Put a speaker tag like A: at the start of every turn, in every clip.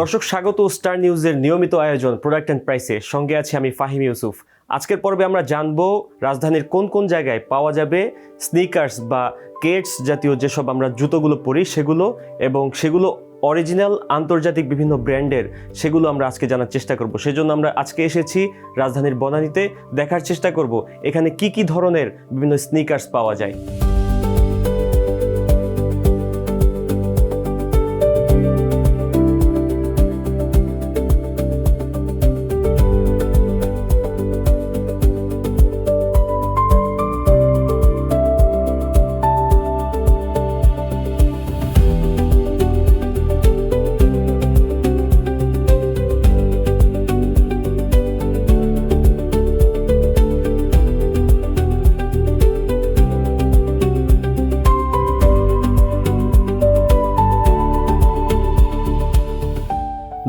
A: দর্শক স্বাগত স্টার নিউজের নিয়মিত আয়োজন প্রোডাক্ট অ্যান্ড প্রাইসে। সঙ্গে আছি আমি ফাহিম ইউসুফ। আজকের পর্বে আমরা জানবো রাজধানীর কোন কোন জায়গায় পাওয়া যাবে স্নিকার্স বা কেটস জাতীয় যেসব আমরা জুতোগুলো পরি সেগুলো, এবং সেগুলো অরিজিনাল আন্তর্জাতিক বিভিন্ন ব্র্যান্ডের, সেগুলো আমরা আজকে জানার চেষ্টা করব। সেজন্য আমরা আজকে এসেছি রাজধানীর বনানীতে, দেখার চেষ্টা করব এখানে কি কি ধরনের বিভিন্ন স্নিকার্স পাওয়া যায়।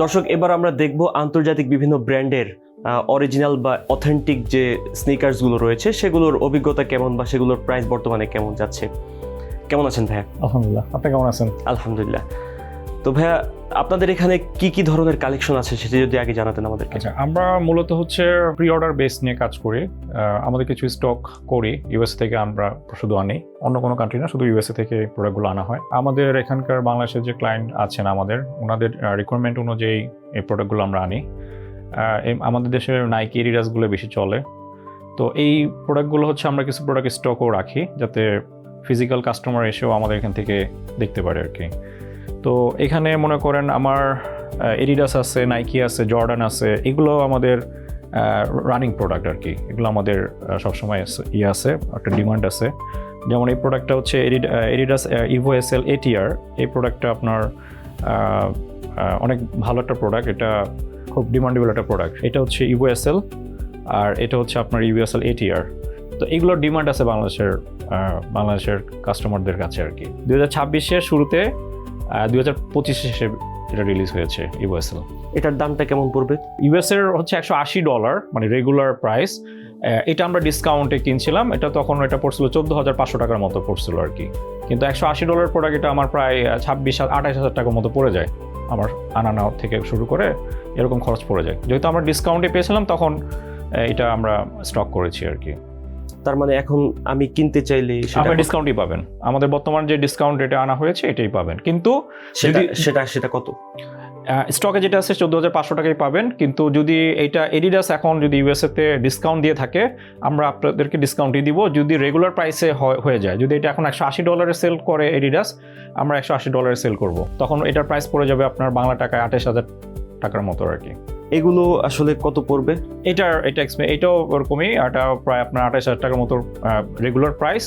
A: দর্শক, এবার আমরা দেখব আন্তর্জাতিক বিভিন্ন ব্র্যান্ডের অরিজিনাল বা অথেন্টিক যে স্নিকার্সগুলো রয়েছে সেগুলোর অভিজ্ঞতা কেমন বা সেগুলোর প্রাইস বর্তমানে কেমন যাচ্ছে। কেমন আছেন ভাইয়া?
B: আলহামদুলিল্লাহ, আপনি কেমন আছেন?
A: আলহামদুলিল্লাহ। তো ভাইয়া, আপনাদের এখানে কি কি ধরনের কালেকশন আছে সেটা যদি আগে জানাতেন আমাদেরকে।
B: আচ্ছা, আমরা মূলত হচ্ছে প্রি অর্ডার বেস নিয়ে কাজ করি। আমাদের কিছু স্টক করি ইউএস থেকে, আমরা শুধু আনি, অন্য কোনো কান্ট্রি না, শুধু ইউএসএ থেকে প্রোডাক্টগুলো আনা হয়। আমাদের এখানকার বাংলাদেশের যে ক্লায়েন্ট আছেন ওনাদের রিকোয়ারমেন্ট অনুযায়ী এই প্রোডাক্টগুলো আমরা আনি। আমাদের দেশের নাইকি এডিডাসগুলো বেশি চলে। তো এই প্রোডাক্টগুলো হচ্ছে আমরা কিছু প্রোডাক্ট স্টকও রাখি যাতে ফিজিক্যাল কাস্টমার এসেও আমাদের এখান থেকে দেখতে পারে আর কি। তো এখানে মনে করেন আমার এডিডাস আছে, নাইকি আছে, জর্ডান আছে, এগুলো আমাদের রানিং প্রোডাক্ট আর কি। এগুলো আমাদের সবসময় আছে, একটা ডিমান্ড আছে। যেমন এই প্রোডাক্টটা হচ্ছে এডিডাস ইভো এসএল এটিআর। এই প্রোডাক্টটা আপনার অনেক ভালো একটা প্রোডাক্ট, এটা খুব ডিমান্ডেবল একটা প্রোডাক্ট। এটা হচ্ছে ইভো এসএল আর এটা হচ্ছে আপনার ইভো এসএল এটিআর। তো এগুলোর ডিমান্ড আছে বাংলাদেশের কাস্টমারদের কাছে আর কি। 2026-এর শুরুতে 2025 শেষে এটা রিলিজ হয়েছে ইউএসএল।
A: এটার দামটা কেমন পড়বে?
B: ইউএসএর হচ্ছে $180, মানে রেগুলার প্রাইস। এটা আমরা ডিসকাউন্টে কিনছিলাম, এটা তখন এটা পড়ছিল 14,500 টাকার মতো পড়ছিল আর কি। কিন্তু $180 প্রোডাক্ট, এটা আমার প্রায় 26,000-28,000 টাকার মতো পড়ে যায়। আমার আনানো থেকে শুরু করে এরকম খরচ পড়ে যায়। যেহেতু আমরা ডিসকাউন্টে পেয়েছিলাম তখন এটা আমরা স্টক করেছি আর কি।
A: তার মানে এখন আমি কিনতে চাইলে
B: আপনি ডিসকাউন্টই পাবেন। আমাদের বর্তমান যে ডিসকাউন্ট রেটে আনা হয়েছে এটাই পাবেন, কিন্তু
A: সেটা কত?
B: স্টকে যেটা আছে 14,500 টাকাই পাবেন। কিন্তু যদি এটা এডিডাস এখন যদি ইউএসএতে ডিসকাউন্ট দিয়ে থাকে, আমরা আপনাদেরকে ডিসকাউন্টই দিব। যদি রেগুলার প্রাইসে হয়ে যায়, যদি এটা এখন $180 সেল করে এডিডাস, আমরা $180 সেল করব, তখন এটার প্রাইস পড়ে যাবে আপনার বাংলা টাকায় 28,000 টাকার মতো আর কি।
A: এগুলো আসলে কত পড়বে?
B: এটাও ওরকমই, এটা প্রায় আপনার 28,000 টাকার মতো রেগুলার প্রাইস।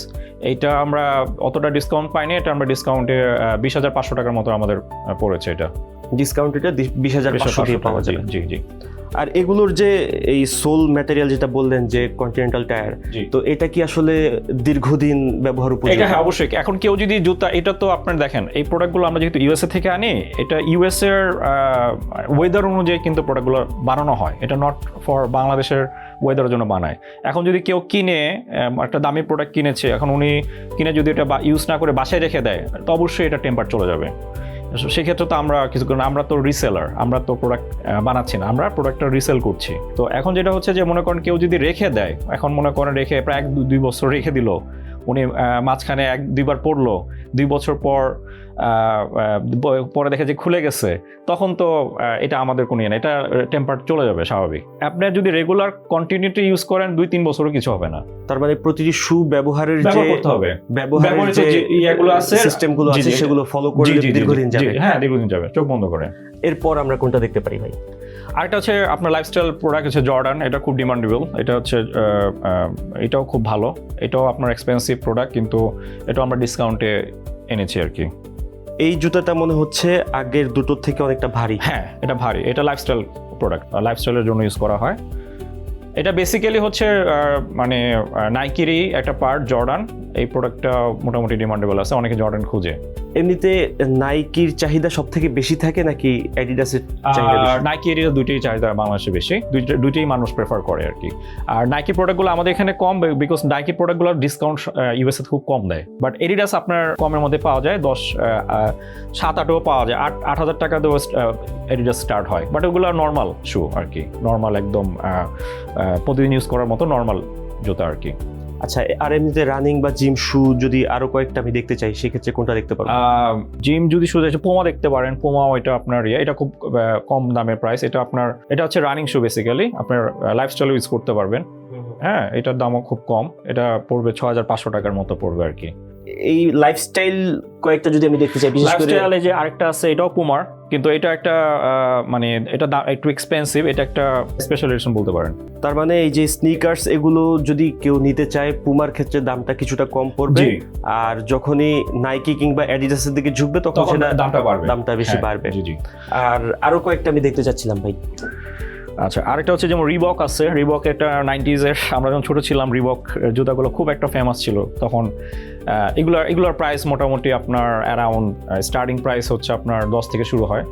B: এইটা আমরা অতটা ডিসকাউন্ট পাইনি, এটা আমরা ডিসকাউন্টে 20,500 টাকার মতো আমাদের পড়েছে। এটা
A: ডিসকাউন্ট, এটা 20,500 দিয়ে পাওয়া যাবে।
B: জি জি।
A: আর এগুলোর যে এই সোল ম্যাটেরিয়াল যেটা বললেন যে কন্টিনেন্টাল টায়ার, তো এটা কি আসলে দীর্ঘদিন ব্যবহার উপযোগী?
B: এটা হ্যাঁ, অবশ্যই। এখন কেউ যদি জুতা, এটা তো আপনার দেখেন এই প্রোডাক্টগুলো আমরা যেহেতু ইউএসএ থেকে আনি, এটা ইউএসএর ওয়েদার অনুযায়ী কিন্তু প্রোডাক্টগুলো বানানো হয়। এটা নট ফর বাংলাদেশের ওয়েদারের জন্য বানায়। এখন যদি কেউ কিনে একটা দামি প্রোডাক্ট কিনেছে, এখন উনি কিনে যদি এটা ইউজ না করে বাসায় রেখে দেয়, তো অবশ্যই এটা টেম্পার চলে যাবে। সেক্ষেত্রে তো আমরা কিছু করি না, আমরা তো রিসেলার, আমরা তো প্রোডাক্ট বানাচ্ছি না, আমরা প্রোডাক্টটা রিসেল করছি। তো এখন যেটা হচ্ছে যে মনে করেন কেউ যদি রেখে দেয়, এখন মনে করেন রেখে প্রায় 1-2 বছর রেখে দিল, উনি মাঝখানে 1-2 বার পড়লো, 2 বছর পরে দেখে যে খুলে গেছে, তখন তো এটা আমাদের কোনো ইয়ে না, এটা টেম্পার চলে যাবে স্বাভাবিক। আপনি যদি রেগুলার কন্টিনিউটি ইউজ করেন 2-3 বছরও কিছু হবে না।
A: তার মানে প্রতিটি শু ব্যবহারের যে
B: ব্যবহারের যে ইয়েগুলো আছে,
A: সিস্টেমগুলো আছে, সেগুলো ফলো করলে দীর্ঘদিন যাবে।
B: হ্যাঁ, দীর্ঘদিন যাবে, চোখ বন্ধ করে।
A: এরপর আমরা কোনটা দেখতে পারি ভাই?
B: আরেকটা হচ্ছে আপনার লাইফস্টাইল প্রোডাক্ট হচ্ছে জর্ডান। এটা খুব ডিমান্ডেবল, এটা হচ্ছে এটাও খুব ভালো। এটাও আপনার এক্সপেন্সিভ প্রোডাক্ট, কিন্তু এটা আমরা ডিসকাউন্টে এনেছি আর কি।
A: এই জুতাটা মনে হচ্ছে আগের দুটোর থেকে অনেকটা ভারী।
B: হ্যাঁ, এটা ভারী, এটা লাইফস্টাইল প্রোডাক্ট, লাইফস্টাইলের জন্য ইউজ করা হয়। এটা বেসিক্যালি হচ্ছে মানে নাইকিরই একটা পার্ট জর্ডান। এই প্রোডাক্টটা মোটামুটি ডিমান্ডেবল আছে, অনেকে জর্ডান খুঁজে।
A: এমনিতে নাইকির চাহিদা সব থেকে বেশি থাকে নাকি অ্যাডিডাসের চাহিদা বেশি?
B: নাইকি এরিয়া দুইটাই চাহিদা বাংলাদেশে বেশি, দুইটাই মানুষ প্রেফার করে আর কি। আর নাইকি প্রোডাক্টগুলো আমাদের এখানে কম, বিকজ নাইকি প্রোডাক্টগুলোর ডিসকাউন্ট ইউএসএ খুব কম দেয়, বাট এডিডাস আপনার কমের মধ্যে পাওয়া যায়, 7-8ও পাওয়া যায়, 8,000 টাকা দিয়েও এডিডাস স্টার্ট হয়। বাট ওগুলো নর্মাল শু আর কি, নর্মাল একদম প্রতিদিন ইউজ করার মতো নর্মাল জুতা আর কি।
A: আচ্ছা, আর এমনিতে রানিং বা জিম শু যদি আরো কয়েকটা আমি দেখতে চাই, সেক্ষেত্রে কোনটা দেখতে পাবো?
B: জিম যদি শুধু পোমা দেখতে পারেন, পোমা এটা আপনার এটা খুব কম দামের প্রাইস। এটা হচ্ছে রানিং শু, বেসিক্যালি আপনার লাইফস্টাইল ইউজ করতে পারবেন। হ্যাঁ, এটার দামও খুব কম, এটা পড়বে 6,500 টাকার মতো পড়বে আর কি।
A: এই লাইফস্টাইল কয়েকটা যদি আমি দেখতে চাই, বিশেষ করে
B: লাইফস্টাইলে যে আরেকটা আছে, এটাও পুমার, কিন্তু এটা একটা মানে এটা একটু এক্সপেন্সিভ, এটা একটা স্পেশাল এডিশন বলতে পারেন।
A: তার মানে এই যে স্নিকার্স, এগুলো যদি কেউ নিতে চায় পুমার ক্ষেত্রে দামটা কিছুটা কম পড়বে, আর যখনই নাইকি কিংবা অ্যাডিডাসের দিকে ঝুঁকবে তখন সেটা দামটা বেশি বাড়বে।
B: জি।
A: আর আরো কয়েকটা আমি দেখতে চাচ্ছিলাম ভাই।
B: আচ্ছা, আরেকটা হচ্ছে যেমন রিবক আছে। রিবক এটা 90s এর, আমরা যখন ছোট ছিলাম রিবক জুতাগুলো খুব একটা ফেমাস ছিল তখন। এগুলোর প্রাইস মোটামুটি আপনার অ্যারাউন্ড স্টার্টিং প্রাইস হচ্ছে আপনার 10 থেকে শুরু হয়,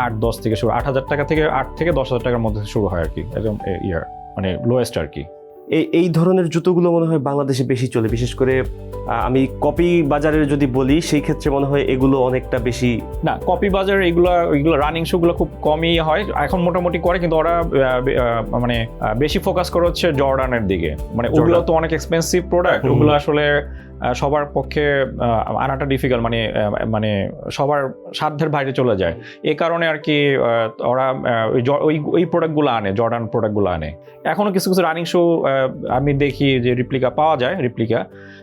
B: 8-10 থেকে শুরু, 8,000 টাকা থেকে 8 থেকে 10,000 টাকার মধ্যে শুরু হয় আর কি, একদম মানে লোয়েস্ট আর কি।
A: এই ধরনের জুতোগুলো মনে হয় বাংলাদেশে বেশি চলে, বিশেষ করে আমি কপি বাজারের যদি বলি সেই ক্ষেত্রে মনে হয় এগুলো অনেকটা বেশি।
B: না, কপি বাজার এগুলো রানিং শোগুলো খুব কমই হয় এখন, মোটামুটি করে, কিন্তু ওরা মানে বেশি ফোকাস করে হচ্ছে জর্ডানের দিকে। মানে ওগুলো তো অনেক এক্সপেন্সিভ প্রোডাক্ট, ওগুলো আসলে সবার পক্ষে আনাটা ডিফিকাল্ট, মানে সবার সাধ্যের বাইরে চলে যায়। এই কারণে আর কি ওরা ওই প্রোডাক্টগুলো আনে, জর্ডান প্রোডাক্টগুলো আনে। এখনো কিছু কিছু রানিং শো আমি দেখি যে রিপ্লিকা পাওয়া যায়,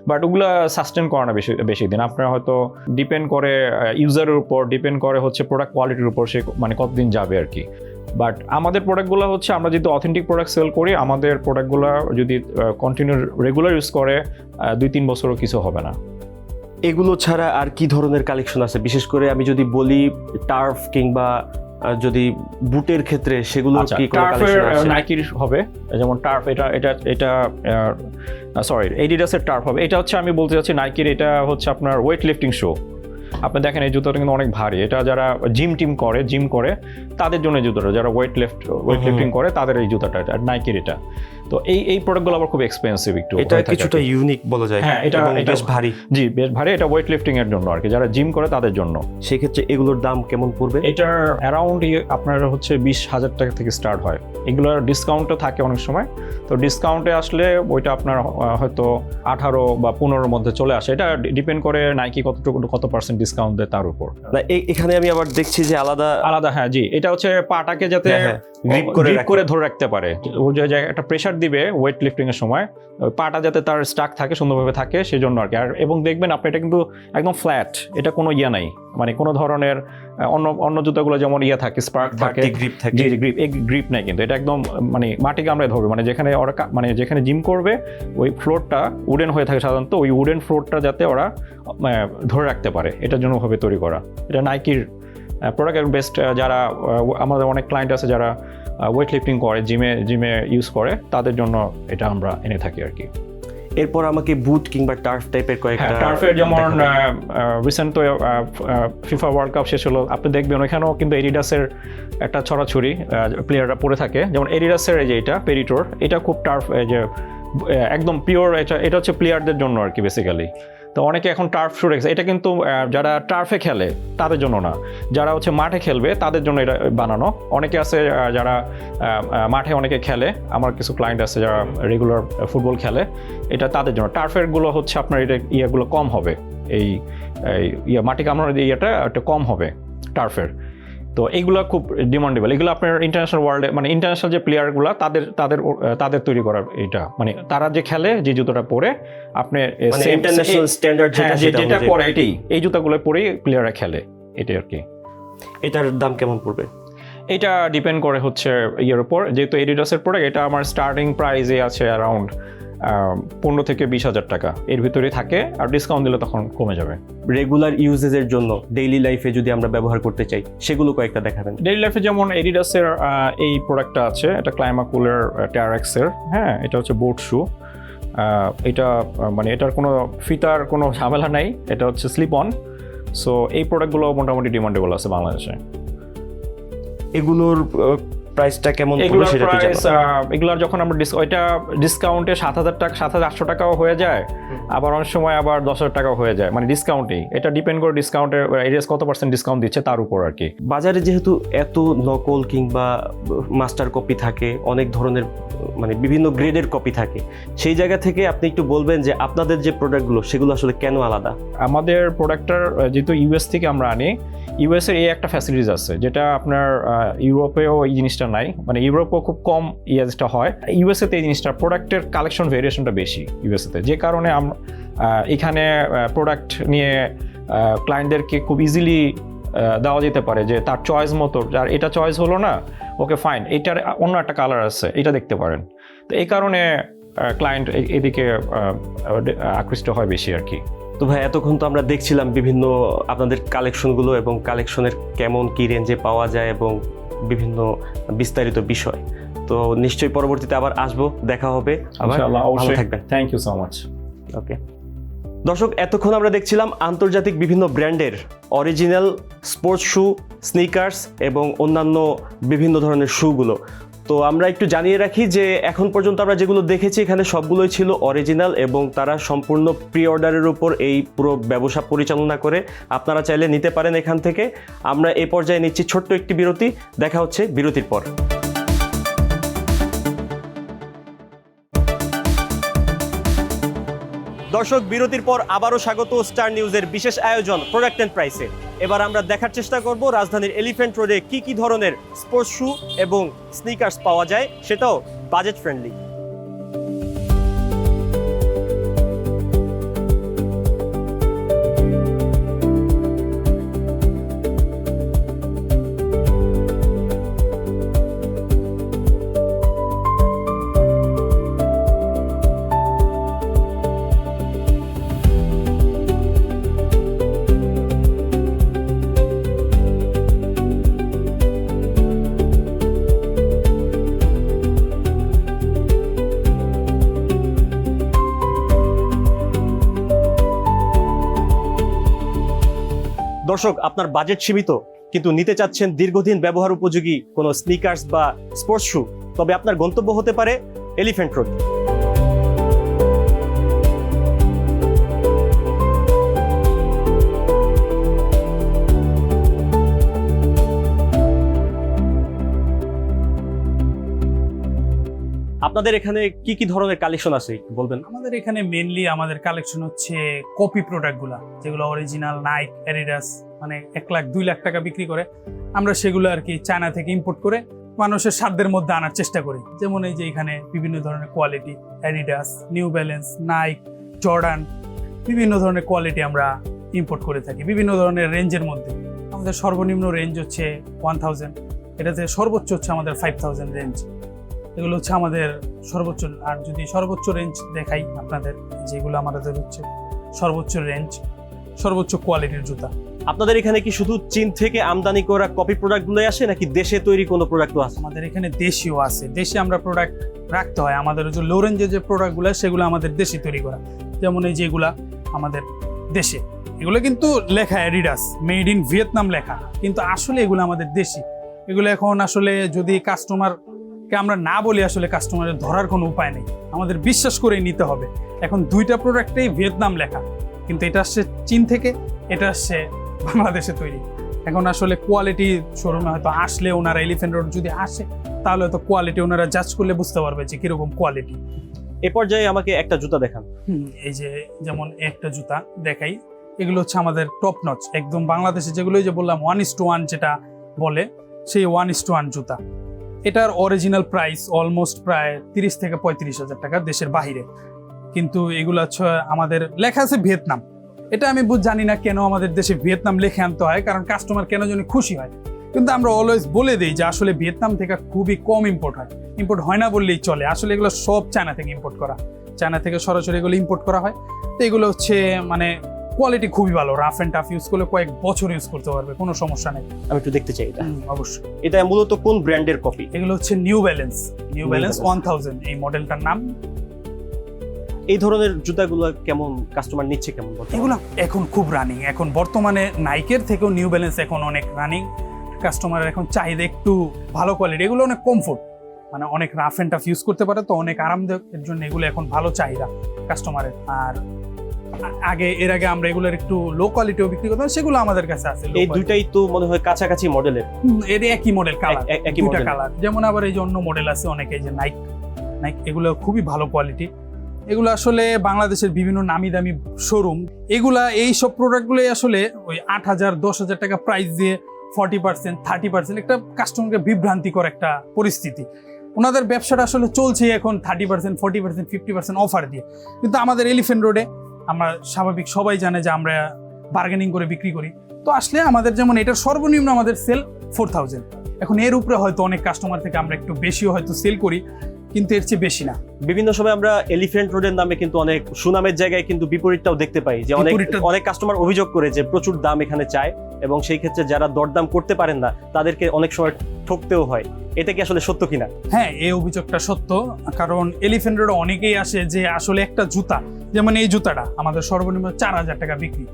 B: বাট ওগুলো সাস্টেন করে না বেশি দিন। আপনার হয়তো ডিপেন্ড করে ইউজারের উপর, ডিপেন্ড করে হচ্ছে প্রোডাক্ট কোয়ালিটির উপর, সে মানে কতদিন যাবে আর কি। বাট আমাদের প্রোডাক্টগুলো হচ্ছে, আমরা যদি অথেন্টিক প্রোডাক্ট সেল করি, আমাদের প্রোডাক্টগুলো যদি কন্টিনিউ রেগুলার ইউজ করে 2-3 বছরও কিছু হবে না।
A: এগুলো ছাড়া আর কি ধরনের কালেকশন আছে? বিশেষ করে আমি যদি বলি টার্ফ কিংবা যদি বুটের ক্ষেত্রে, সেগুলো কি কোনো কালেকশন আছে?
B: নাইকির হবে, যেমন টার্ফ, এটা সরি এডিডাসের টার্ফ হবে। এটা হচ্ছে আমি বলতে চাচ্ছি নাইকির, এটা হচ্ছে আপনার ওয়েট লিফটিং শো। আপনি দেখেন এই জুতোটা কিন্তু অনেক ভারী, এটা যারা জিম করে তাদের জন্য এই জুতোটা, যারা ওয়েট লিফটিং করে তাদের এই জুতাটা, আর নাইকির এটা। তো এই প্রোডাক্টগুলো আবার খুব এক্সপেন্সিভ, একটু
A: এটা কিছুটা ইউনিক বলা যায়।
B: হ্যাঁ, এটা
A: বেশ ভারী।
B: জি, বেশ ভারী। এটা ওয়েট লিফটিং এর জন্য আর কি, যারা জিম করে তাদের জন্য।
A: সেই ক্ষেত্রে এগুলোর দাম কেমন পড়বে?
B: এটার অ্যারাউন্ড আপনার হচ্ছে 20,000 টাকা থেকে স্টার্ট হয়। এগুলোর ডিসকাউন্টও থাকে অনেক সময়, তো ডিসকাউন্টে আসলে ওইটা আপনার হয়তো 18 বা 15-এর মধ্যে চলে আসে। এটা ডিপেন্ড করে নাইকি কত পার্সেন্ট ডিসকাউন্ট দেয় তার উপর।
A: না, এখানে আমি আবার দেখছি যে আলাদা।
B: হ্যাঁ, জি, এটা হচ্ছে পাটাকে যাতে
A: গ্রিপ
B: করে ধরে রাখতে পারে। ও যে একটা প্রেসার দিবে ওয়েট লিফটিং এর সময়, পাটা যাতে তার স্টাক থাকে, সুন্দরভাবে থাকে, সেজন্য আর কি। আর এবং দেখবেন আপনি এটা কিন্তু একদম ফ্ল্যাট, এটা কোনো নাই, মানে কোনো ধরনের অন্য জুতাগুলো যেমন থাকে, স্পার্ক থাকে,
A: গ্রিপ থাকে।
B: জি, গ্রিপ নাই, কিন্তু এটা একদম মানে মাটি কামড়ে ধরবে। মানে যেখানে ওরা মানে যেখানে জিম করবে ওই ফ্লোরটা উডেন হয়ে থাকে সাধারণত, ওই উডেন ফ্লোরটা যাতে ওরা ধরে রাখতে পারে, এটার জন্য ভাবে তৈরি করা। এটা নাইকির প্রোডাক্ট বেস্ট। যারা আমাদের অনেক ক্লায়েন্ট আছে যারা ওয়েট লিফটিং করে, জিমে ইউজ করে, তাদের জন্য এটা আমরা এনে থাকি আর কি।
A: এরপর আমাকে বুট কিংবা টার্ফ টাইপের কয়েকটা।
B: টার্ফের যেমন রিসেন্ট তো ফিফা ওয়ার্ল্ড কাপ শেষ হলো, আপনি দেখবেন ওইখানেও কিন্তু এডিডাসের একটা ছড়াছড়ি প্লেয়াররা পরে থাকে। যেমন এডিডাসের এই যে এটা পেরিটোর, এটা খুব টার্ফ, যে একদম পিওর, এটা হচ্ছে প্লেয়ারদের জন্য আর কি বেসিক্যালি। তো অনেকে এখন টার্ফ শু রেখেছে, এটা কিন্তু যারা টার্ফে খেলে তাদের জন্য না, যারা হচ্ছে মাঠে খেলবে তাদের জন্য এটা বানানো। অনেকে আছে যারা মাঠে অনেকে খেলে, আমার কিছু ক্লায়েন্ট আছে যারা রেগুলার ফুটবল খেলে, এটা তাদের জন্য। টার্ফের গুলো হচ্ছে আপনার এটা ইয়েগুলো কম হবে, এই মাটি কামড়ানোর ইয়েটা একটা কম হবে টার্ফের। তো এইগুলো খুব ডিমান্ডেবল, এগুলো আপনার ইন্টারন্যাশনাল ওয়ার্ল্ডে, মানে ইন্টারন্যাশনাল যে প্লেয়ারগুলো তাদের তৈরি করা, এটা মানে তারা যে খেলে যে জুতোটা পরে আপনি
A: ইন্টারন্যাশনাল স্ট্যান্ডার্ড
B: যেটা পরে, এই জুতাগুলো পরেই প্লেয়াররা খেলে, এটাই আর কি।
A: এটার দাম কেমন পড়বে?
B: এটা ডিপেন্ড করে হচ্ছে ইয়ের উপর, যেহেতু এডিডাসের প্রোডাক্ট, এটা আমার স্টার্টিং প্রাইসে আছে অ্যারাউন্ড 15 থেকে 20,000 টাকা এর ভিতরে থাকে, আর ডিসকাউন্ট দিলে তখন কমে যাবে।
A: রেগুলার ইউজেজের জন্য ডেইলি লাইফে যদি আমরা ব্যবহার করতে চাই সেগুলো কয়েকটা দেখাবেন।
B: ডেইলি লাইফে যেমন এডিডাসের এই প্রোডাক্টটা আছে, এটা ক্লাইমাকুলের টেয়ারেক্সের, হ্যাঁ, এটা হচ্ছে বোট শু। এটা মানে এটার কোনো ফিতার কোনো ঝামেলা নাই, এটা হচ্ছে স্লিপ অন। সো এই প্রোডাক্টগুলো মোটামুটি ডিমান্ডেবল আছে বাংলাদেশে।
A: এগুলোর প্রাইসটা কেমন পড়বে সেটা একটু জানাবেন।
B: এগুলার যখন আমরা ওইটা ডিসকাউন্টে 7,000 টাকা 7,800 টাকাও হয়ে যায়, আবার অনেক সময় আবার 10,000 টাকাও হয়ে যায়, মানে ডিসকাউন্টেই। এটা ডিপেন্ড করে ডিসকাউন্টের এরিয়াস কত পার্সেন্ট ডিসকাউন্ট দিচ্ছে তার উপর আর কি।
A: বাজারে যেহেতু এত নকল কিংবা মাস্টার কপি থাকে, অনেক ধরনের মানে বিভিন্ন গ্রেডের কপি থাকে, সেই জায়গা থেকে আপনি একটু বলবেন যে আপনাদের যে প্রোডাক্টগুলো সেগুলো আসলে কেন আলাদা?
B: আমাদের প্রোডাক্টটার যেহেতু ইউএস থেকে আমরা আনি, ইউএস এর এই একটা ফ্যাসিলিটিস আছে যেটা আপনার ইউরোপেও এই জিনিসটা নাই, মানে ইউরোপেও খুব কম জিনিসটা হয়। ইউএসএতে এই জিনিসটা প্রোডাক্টের কালেকশন ভেরিয়েশনটা বেশি ইউএসএতে, যে কারণে আমরা এখানে প্রোডাক্ট নিয়ে ক্লায়েন্টদেরকে খুব ইজিলি দেওয়া যেতে পারে যে তার চয়েস মতো, যার এটা চয়েস হলো না, ওকে ফাইন, এটার অন্য একটা কালার আছে, এটা দেখতে পারেন। তো এই কারণে ক্লায়েন্ট এদিকে আকৃষ্ট হয় বেশি আর কি।
A: তো ভাই, এতক্ষণ তো আমরা দেখছিলাম বিভিন্ন আপনাদের কালেকশনগুলো এবং কালেকশনের কেমন কি রেঞ্জে পাওয়া যায় এবং বিভিন্ন বিস্তারিত বিষয়। তো নিশ্চয়ই পরবর্তীতে আবার আসবো, দেখা হবে আবার। ভালো থাকবেন।
B: Thank you so much.
A: Okay দর্শক, এতক্ষণ আমরা দেখছিলাম আন্তর্জাতিক বিভিন্ন ব্র্যান্ডের অরিজিনাল স্পোর্টস শু, স্নিকার্স এবং অন্যান্য বিভিন্ন ধরনের শুগুলো। তো আমরা একটু জানিয়ে রাখি যে এখন পর্যন্ত আমরা যেগুলো দেখেছি এখানে সবগুলোই ছিল অরিজিনাল এবং তারা সম্পূর্ণ প্রি অর্ডারের উপর এই পুরো ব্যবসা পরিচালনা করে। আপনারা চাইলে নিতে পারেন এখান থেকে। আমরা এই পর্যায়ে নিচ্ছি ছোট্ট একটি বিরতি, দেখা হচ্ছে বিরতির পর। দর্শক, বিরতির পর আবারও স্বাগত স্টার নিউজের বিশেষ আয়োজন প্রোডাক্ট এন্ড প্রাইসে। এবার আমরা দেখার চেষ্টা করব রাজধানীর এলিফ্যান্ট রোডে কি কি ধরনের স্পোর্টস শু এবং স্নিকার্স পাওয়া যায়, সেটাও বাজেট ফ্রেন্ডলি। দর্শক, আপনার বাজেট সীমিত কিন্তু নিতে চাচ্ছেন দীর্ঘদিন ব্যবহার উপযোগী কোনো স্নিকার্স বা স্পোর্টস শু, তবে আপনার গন্তব্য হতে পারে এলিফ্যান্ট রোড। আপনাদের এখানে কি কি ধরনের কালেকশন আছে বলবেন?
C: আমাদের এখানে মেইনলি আমাদের কালেকশন হচ্ছে কপি প্রোডাক্টগুলো, যেগুলো অরিজিনাল নাইক, অ্যাডিডাস, মানে 1 লাখ 2 লাখ টাকা বিক্রি করে। আমরা সেগুলো আর কি চায়না থেকে ইম্পোর্ট করে মানুষের সাধ্যের মধ্যে আনার চেষ্টা করি। যেমন এই যে এখানে বিভিন্ন ধরনের quality, Adidas, New Balance, Nike, Jordan, বিভিন্ন ধরনের কোয়ালিটি আমরা ইম্পোর্ট করে থাকি বিভিন্ন ধরনের রেঞ্জের মধ্যে। আমাদের সর্বনিম্ন রেঞ্জ হচ্ছে 1000, এটাতে সর্বোচ্চ হচ্ছে আমাদের 5000 রেঞ্জ। এগুলো হচ্ছে আমাদের সর্বোচ্চ। আর যদি সর্বোচ্চ রেঞ্জ দেখাই আপনাদের, যেগুলো আমাদের হচ্ছে সর্বোচ্চ রেঞ্জ, সর্বোচ্চ কোয়ালিটির জুতা।
A: আপনাদের এখানে কি শুধু চীন থেকে আমদানি করা কপি প্রোডাক্টগুলোই আসে নাকি দেশে তৈরি কোনো প্রোডাক্টও আছে?
C: আমাদের এখানে দেশিও আছে, দেশে আমরা প্রোডাক্ট রাখতে হয়। আমাদের যে লো রেঞ্জের যে প্রোডাক্টগুলো সেগুলো আমাদের দেশে তৈরি করা। যেমন এই যেগুলা আমাদের দেশে, এগুলো কিন্তু লেখা অ্যাডিডাস, মেড ইন ভিয়েতনাম লেখা, কিন্তু আসলে এগুলো আমাদের দেশি। এগুলো এখন আসলে যদি কাস্টমারকে আমরা না বলি, আসলে কাস্টমারের ধরার কোনো উপায় নেই, আমাদের বিশ্বাস করেই নিতে হবে। এখন দুইটা প্রোডাক্টেই ভিয়েতনাম লেখা, কিন্তু এটা আসছে চীন থেকে, এটা আসছে বাংলাদেশে তৈরি। এখন আসলে কোয়ালিটি শোরুমে হয়তো আসলে ওনারা এলিফ্যান্ট রোড যদি আসে, তাহলে হয়তো কোয়ালিটি ওনারা জাজ করলে বুঝতে পারবে যে কিরকম কোয়ালিটি।
A: এ পর্যায়ে আমাকে একটা জুতা দেখান।
C: এই যে যেমন একটা জুতা দেখাই, এগুলো হচ্ছে আমাদের টপ নচ, একদম বাংলাদেশে যেগুলো যে বললাম 1:1 যেটা বলে, সেই 1:1 জুতা। এটার অরিজিনাল প্রাইস অলমোস্ট প্রায় 30 থেকে 35,000 টাকা দেশের বাহিরে, কিন্তু এগুলো হচ্ছে আমাদের লেখা আছে ভিয়েতনাম। এটা আমি জানি না কেন আমাদের দেশে ভিয়েতনাম লিখে আনতে হয়, কারণ কাস্টমার কেন যেন খুশি হয়। কিন্তু আমরা অলওয়েজ বলে দিই যে আসলে ভিয়েতনাম থেকে খুবই কম ইম্পোর্ট হয় না বললেই চলে। আসলে এগুলো সব চায়না থেকে ইম্পোর্ট করা। চায়না থেকে সরাসরি এগুলো ইম্পোর্ট করা হয়। তো এগুলো হচ্ছে মানে কোয়ালিটি খুবই ভালো, রাফ অ্যান্ড টাফ ইউজ করলে কয়েক বছর ইউজ করতে পারবে, কোনো সমস্যা নেই।
A: আমি একটু দেখতে চাই এটা।
C: অবশ্যই।
A: এটা মূলত কোন ব্র্যান্ডের কপি?
C: এগুলো হচ্ছে নিউ ব্যালেন্স 1000 এই মডেলটার নাম।
A: এই ধরনের জুতাগুলো কেমন কাস্টমার নিচ্ছে কেমন বর্তমানে?
C: এগুলো এখন খুব রানিং, এখন বর্তমানে নাইকের থেকেও নিউ ব্যালেন্স এখন অনেক রানিং। কাস্টমারের এখন চাহিদা একটু ভালো কোয়ালিটি, এগুলো অনেক কমফোর্ট, মানে অনেক রাফ অ্যান্ড টাফ ইউজ করতে পারে, তো অনেক আরামদায়কের জন্য এগুলো এখন ভালো চাহিদা কাস্টমারের। আর এর আগে আমরা এগুলোর একটু লো কোয়ালিটিও বিক্রি করতাম, সেগুলো আমাদের কাছে আছে।
A: এই দুইটাই তো মনে হয় কাছাকাছি মডেলের।
C: এর একই মডেল, কালার
A: একই
C: দুইটা
A: মডেল।
C: কালার। যেমন আবার এই যে অন্য মডেল আছে অনেকে, যে নাইক এগুলো খুবই ভালো কোয়ালিটি। এগুলো আসলে বাংলাদেশের বিভিন্ন নামি দামি শোরুম, এই সব প্রোডাক্টগুলো আসলে ওই 8,000 10,000 টাকা প্রাইস দিয়ে 40% 30% একটা কাস্টমারকে বিভ্রান্তিকর একটা পরিস্থিতি। ওনাদের ব্যবসাটা আসলে চলছে এখন 30% 40% 50% অফার দিয়ে, কিন্তু আমাদের এলিফ্যান্ট রোডে আমরা স্বাভাবিক সবাই জানে যে আমরা বার্গেনিং করে বিক্রি করি। তো আসলে আমাদের যেমন এটার সর্বনিম্ন আমাদের সেল 4,000, এখন এর উপরে হয়তো অনেক কাস্টমার থেকে আমরা একটু বেশিও হয়তো সেল করি, কিন্তু এর চেয়ে বেশি না।
A: বিভিন্ন সময় আমরা এলিফ্যান্ট রোডের নামে কিন্তু অনেক সুনামের জায়গায় কিন্তু বিপরীতটাও দেখতে পাই, যে অনেক কাস্টমার অভিযোগ করে যে প্রচুর দাম এখানে চায়, এবং সেই ক্ষেত্রে যারা দরদাম করতে পারেন না তাদেরকে অনেক সময় ঠকতেও হয়। এটা কি আসলে সত্য কিনা?
C: হ্যাঁ, এই অভিযোগটা সত্য, কারণ এলিফ্যান্ট রোডে অনেকেই আসে যে আসলে একটা জুতা, যেমন এই জুতাটা আমাদের সর্বনিম্ন 4,000 টাকা বিক্রি,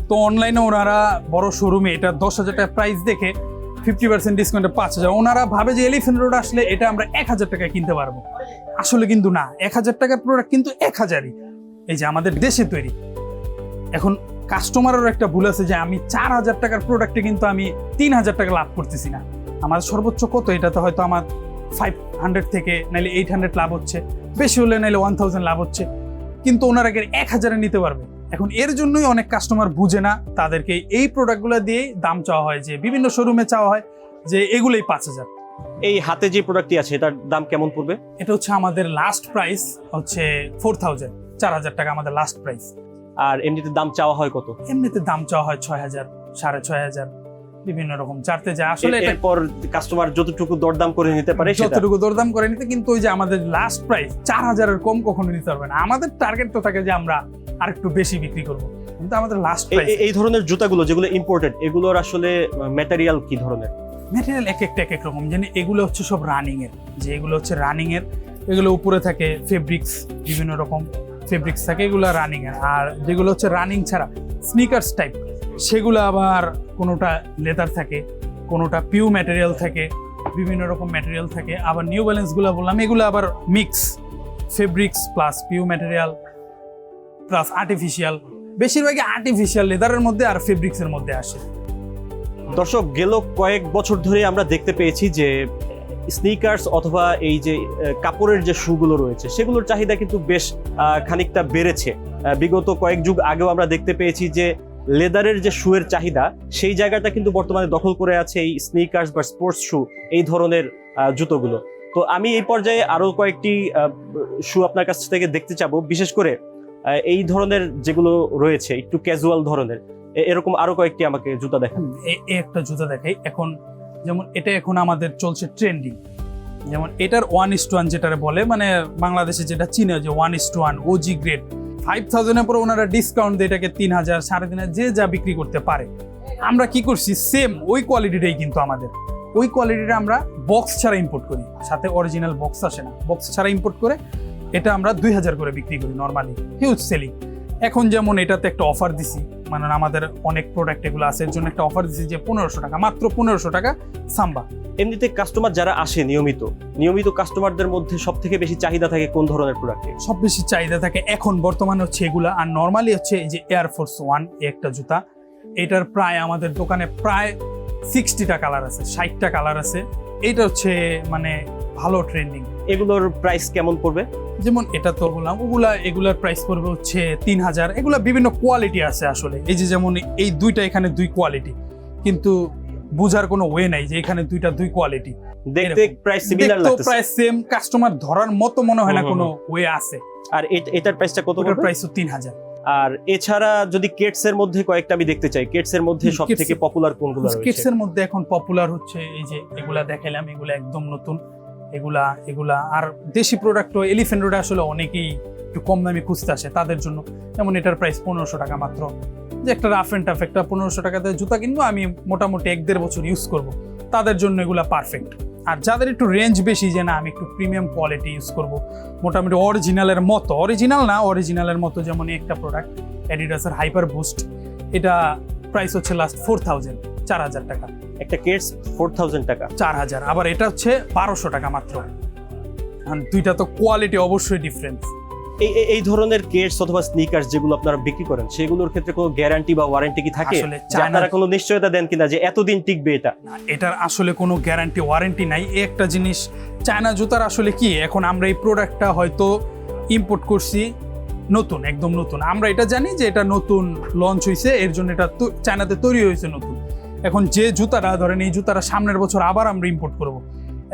C: তো অনলাইনে ওনারা বড় শোরুমে এটা 10,000 টাকা প্রাইস দেখে 50% ডিসকাউন্টে 5,000, ওনারা ভাবে যে এলিফ্যান্ট রোড আসলে এটা আমরা 1,000 টাকায় কিনতে পারবো। আসলে কিন্তু না, 1,000 টাকার প্রোডাক্ট কিন্তু 1,000ই, এই যে আমাদের দেশে তৈরি। এখন কাস্টমারেরও একটা ভুল আছে যে আমি 4,000 টাকার প্রোডাক্টে কিন্তু আমি 3,000 টাকা লাভ করতেছি না। আমার সর্বোচ্চ কত, এটাতে হয়তো আমার 500 থেকে নাইলে 800 লাভ হচ্ছে, বেশি হলে নাইলে 1,000 লাভ হচ্ছে, কিন্তু ওনারা 1,000-এ নিতে পারবে। এখন এর জন্যই অনেক কাস্টমার বুঝে না, তাদেরকে এই প্রোডাক্টগুলো দিয়েই দাম চাওয়া হয়, যে বিভিন্ন শোরুমে চাওয়া হয় যে এগুলোই 5,000।
A: এই হাতে যে প্রোডাক্টটি আছে এটার দাম কেমন পড়বে?
C: এটা হচ্ছে আমাদের লাস্ট প্রাইস হচ্ছে 4,000, 4,000 টাকা আমাদের লাস্ট প্রাইস।
A: আর এমনিতে দাম চাওয়া হয় কত?
C: এমনিতে দাম চাওয়া হয় 6,000, 6,500, বিভিন্ন রকম চারতে যায়। আসলে
A: এরপর কাস্টমার যতটুকু দরদাম করে নিতে পারে
C: যতটুকু দরদাম করে নিতে, কিন্তু ওই যে আমাদের লাস্ট প্রাইস 4,000-এর কম কখনো নিতে পারবে না। আমাদের টার্গেট তো থাকে যে আমরা আরেকটু বেশি বিক্রি করব, কিন্তু আমাদের লাস্ট প্রাইস।
A: এই ধরনের জুতাগুলো যেগুলো ইম্পোর্টেড, এগুলোর আসলে ম্যাটেরিয়াল কি ধরনের?
C: ম্যাটেরিয়াল এক এক রকম, যেন এগুলো হচ্ছে সব রানিং এর, যে এগুলো হচ্ছে রানিং এর, এগুলো উপরে থাকে ফেব্রিক্স, বিভিন্ন রকম ফেব্রিক্স থাকে, এগুলো রানিং এর। আর যেগুলো হচ্ছে রানিং ছাড়া স্নিকার্স টাইপ, সেগুলো আবার কোনোটা লেদার থাকে, কোনোটা পিউ ম্যাটেরিয়াল থাকে, বিভিন্ন রকম ম্যাটেরিয়াল থাকে। আবার নিউ ব্যালেন্সগুলো বললাম, এগুলো আবার mix fabrics plus PU material plus artificial, বেশিরভাগই আর্টিফিশিয়াল লেদারের মধ্যে আর ফেব্রিক্সের মধ্যে আসে।
A: দর্শক, গেল কয়েক বছর ধরে আমরা দেখতে পেয়েছি যে স্নিকার্স অথবা এই যে কাপড়ের যে শুগুলো রয়েছে সেগুলোর চাহিদা কিন্তু বেশ খানিকটা বেড়েছে। বিগত কয়েক যুগ আগেও আমরা দেখতে পেয়েছি যে লেদারের যে শুয়ের চাহিদা, সেই জায়গাটা কিন্তু বর্তমানে দখল করে আছে এই স্নিকার্স বা স্পোর্টস শু, এই ধরনের জুতোগুলো। তো আমি এই পর্যায়ে আরো কয়েকটি শু আপনার কাছ থেকে দেখতে চাবো, বিশেষ করে এই ধরনের যেগুলো রয়েছে একটু ক্যাজুয়াল ধরনের, এরকম আরো কয়েকটি আমাকে জুতা দেখান।
C: একটা জুতা দেখাই, এখন যেমন এটা এখন আমাদের চলছে ট্রেন্ডিং, যেমন এটার 1:1 যেটা বলে, মানে বাংলাদেশে যেটা চিনে যে 1:1 ওজি গ্রেড, 5,000-এর পরে ওনারা ডিসকাউন্ট দিয়ে এটাকে 3,000 3,500 যে যা বিক্রি করতে পারে। আমরা কি করছি, সেম ওই কোয়ালিটিটাই, কিন্তু আমাদের ওই কোয়ালিটিটা আমরা বক্স ছাড়া ইম্পোর্ট করি, সাথে অরিজিনাল বক্স আসে না, বক্স ছাড়া ইম্পোর্ট করে এটা আমরা 2,000 করে বিক্রি করি নর্মালি, হিউজ সেলিং। এখন যেমন এটাতে একটা অফার দিছি, মানে আমাদের অনেক প্রোডাক্ট এগুলো আছে, এর জন্য একটা অফার দিছি যে 1,500 টাকা, মাত্র 1,500 টাকা সাম্বা।
A: এমনিতে কাস্টমার যারা আসে নিয়মিত কাস্টমারদের মধ্যে সব থেকে বেশি চাহিদা থাকে কোন ধরনের প্রোডাক্টে?
C: সব বেশি চাহিদা থাকে এখন বর্তমানে হচ্ছে এগুলা, আর নর্মালি হচ্ছে এই যে এয়ারফোর্স 1 একটা জুতা, এটার প্রায় আমাদের দোকানে প্রায় 60টা কালার আছে, 60টা কালার আছে। এটা হচ্ছে মানে ভালো ট্রেন্ডিং।
A: এগুলোর প্রাইস কেমন পড়বে?
C: যেমন এটা তো বললাম, এগুলার প্রাইস পড়বে হচ্ছে 3,000। এগুলা বিভিন্ন কোয়ালিটি আছে আসলে, এই যে যেমন এই দুইটা, এখানে 2 কোয়ালিটি, কিন্তু বুঝার কোনো ওয়ে নাই যে এখানে 2 কোয়ালিটি,
A: দেখতে প্রাইস সিমিলার লাগতেছে,
C: প্রায় সেম, কাস্টমার ধরার মতো মনে হয় না কোনো ওয়ে আছে।
A: আর এটার প্রাইসটা কত?
C: এটার প্রাইস 3,000।
A: আর এছাড়া যদি কেটস এর মধ্যে কয়েকটা আমি দেখতে চাই, কেটস এর মধ্যে সবথেকে পপুলার কোনগুলো রয়েছে?
C: কেটস এর মধ্যে এখন পপুলার হচ্ছে এই যে এগুলা দেখাইলাম, এগুলা একদম নতুন, এগুলা আর দেশি প্রোডাক্ট এলিফ্যান্ট রোডে আসলে অনেকেই একটু কম দামি খুঁজতে আসে তাদের জন্য, যেমন এটার প্রাইস 1500 টাকা মাত্র, যে একটা রাফ অ্যান্ড টাফ একটা 1500 টাকাতে জুতা কিনবো, আমি মোটামুটি 1-1.5 বছর ইউজ করব, তাদের জন্য এগুলা পারফেক্ট। আর যাদের একটু রেঞ্জ বেশি, যে না আমি একটু প্রিমিয়াম কোয়ালিটি ইউজ করব, মোটামুটি অরিজিনালের মতো, অরিজিনালের মতো, যেমন একটা প্রোডাক্ট অ্যাডিডাসের হাইপার বুস্ট, এটা প্রাইস হচ্ছে লাস্ট 4000 টাকা,
A: একটা কেটস 4000 টাকা,
C: 4000, আবার এটা হচ্ছে 1200 টাকা মাত্র। দুইটা তো কোয়ালিটি অবশ্যই ডিফারেন্স।
A: এই ধরনের কেটস অথবা স্নিকার্স যেগুলো আপনারা বিক্রি করেন, সেগুলোর ক্ষেত্রে কোনো গ্যারান্টি বা ওয়ারেন্টি কি থাকে?
C: আসলে
A: যে আপনারা কোনো নিশ্চয়তা দেন কিনা যে এতদিন টিকবে এটা?
C: এটার আসলে কোনো গ্যারান্টি ওয়ারেন্টি নাই। এই একটা জিনিস, চায়না জুতার আসলে কি, এখন আমরা এই প্রোডাক্টটা হয়তো ইম্পোর্ট করছি নতুন, একদম নতুন, আমরা এটা জানি যে এটা নতুন লঞ্চ হয়েছে, এর জন্য এটা চায়নাতে তৈরি হয়েছে নতুন। এখন যে জুতারা ধরেন, এই জুতারা সামনের বছর আবার আমরা ইম্পোর্ট করব,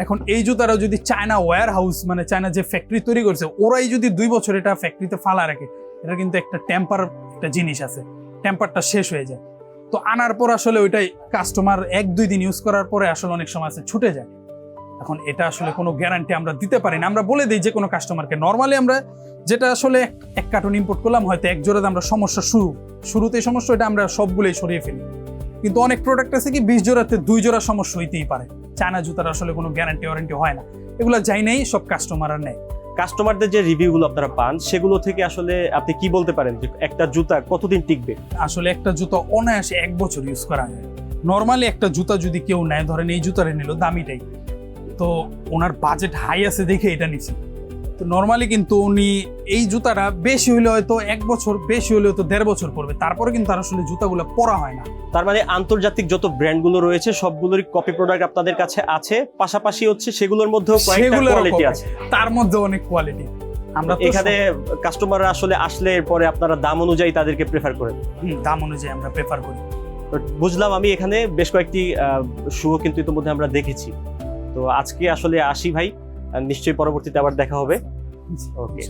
C: এখন এই জুতারা যদি চায়না ওয়্যার হাউস, মানে চায়না যে ফ্যাক্টরি তৈরি করছে, ওরাই যদি 2 বছর এটা ফ্যাক্টরিতে ফালা রাখে, এটা কিন্তু একটা টেম্পার একটা জিনিস আছে, টেম্পারটা শেষ হয়ে যায়। তো আনার পর আসলে ওইটাই কাস্টমার 1-2 দিন ইউজ করার পরে আসলে অনেক সময় আছে ছুটে যায়। এখন এটা আসলে কোনো গ্যারান্টি আমরা দিতে পারি না। আমরা বলে দিই যে কোনো কাস্টমারকে, নর্মালি আমরা যেটা আসলে এক কার্টুন ইম্পোর্ট করলাম, হয়তো 1 জোড়াতে আমরা সমস্যা শুরুতেই সমস্যা, এটা আমরা সবগুলোই সরিয়ে ফেলি। কিন্তু অনেক প্রোডাক্ট আছে কি 20 জোড়াতে 2 জোড়া সমস্যা হইতেই পারে। চায়না জুতার আসলে কোনো গ্যারান্টি ওয়ারেন্টি হয় না, এগুলো যাই নেই সব কাস্টমাররা নেয়।
A: কাস্টমারদের যে রিভিউগুলো আপনারা পান, সেগুলো থেকে আসলে আপনি কি বলতে পারেন যে একটা জুতা কতদিন টিকবে?
C: আসলে একটা জুতা অনায়াসে 1 বছর ইউজ করা যায়। নর্মালি একটা জুতা যদি কেউ নেয়, ধরেন এই জুতারে নিল দামিটাই, তো ওনার বাজেট হাই আছে দেখে এটা নিচ্ছে, তো নর্মালি কিন্তু উনি এই জুতাটা বেশি হলে হয়তো 1 বছর, বেশি হলে হয়তো 1.5 বছর পরবে, তারপরে কিন্তু আর আসলে জুতাগুলো পরা হয় না।
A: তার মানে আন্তর্জাতিক যত ব্র্যান্ডগুলো রয়েছে সবগুলোরই কপি প্রোডাক্ট আপনাদের কাছে আছে, পাশাপাশি হচ্ছে সেগুলোর মধ্যেও কয়েকটা কোয়ালিটি আছে,
C: তার মধ্যে অনেক কোয়ালিটি। আমরা
A: এখানে কাস্টমাররা আসলে আসলে এরপরে আপনারা দাম অনুযায়ী তাদেরকে প্রেফার করেন?
C: দাম অনুযায়ী আমরা প্রেফার করি।
A: বুঝলাম। আমি এখানে বেশ কয়েকটি শু কিন্তু ইতিমধ্যে আমরা দেখেছি। তো আজকে আসলে আসি ভাই, নিশ্চয়ই পরবর্তীতে আবার দেখা হবে। ওকে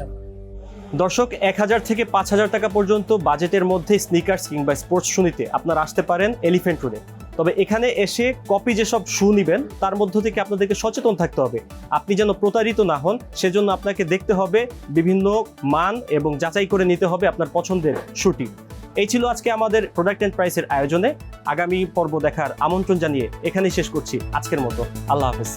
A: দর্শক, 1000 থেকে 5000 টাকা পর্যন্ত বাজেটের মধ্যে স্নিকার্স কিংবা স্পোর্টস শু নিতে আপনারা আসতে পারেন এলিফ্যান্ট রোডে। তবে এখানে এসে কপি যেসব শু নিবেন তার মধ্য থেকে আপনাদেরকে সচেতন থাকতে হবে, আপনি যেন প্রতারিত না হন। সেজন্য আপনাকে দেখতে হবে বিভিন্ন মান এবং যাচাই করে নিতে হবে আপনার পছন্দের শুটি। এই ছিল আজকে আমাদের প্রোডাক্ট অ্যান্ড প্রাইসের আয়োজনে। আগামী পর্ব দেখার আমন্ত্রণ জানিয়ে এখানেই শেষ করছি আজকের মতো। আল্লাহ হাফেজ।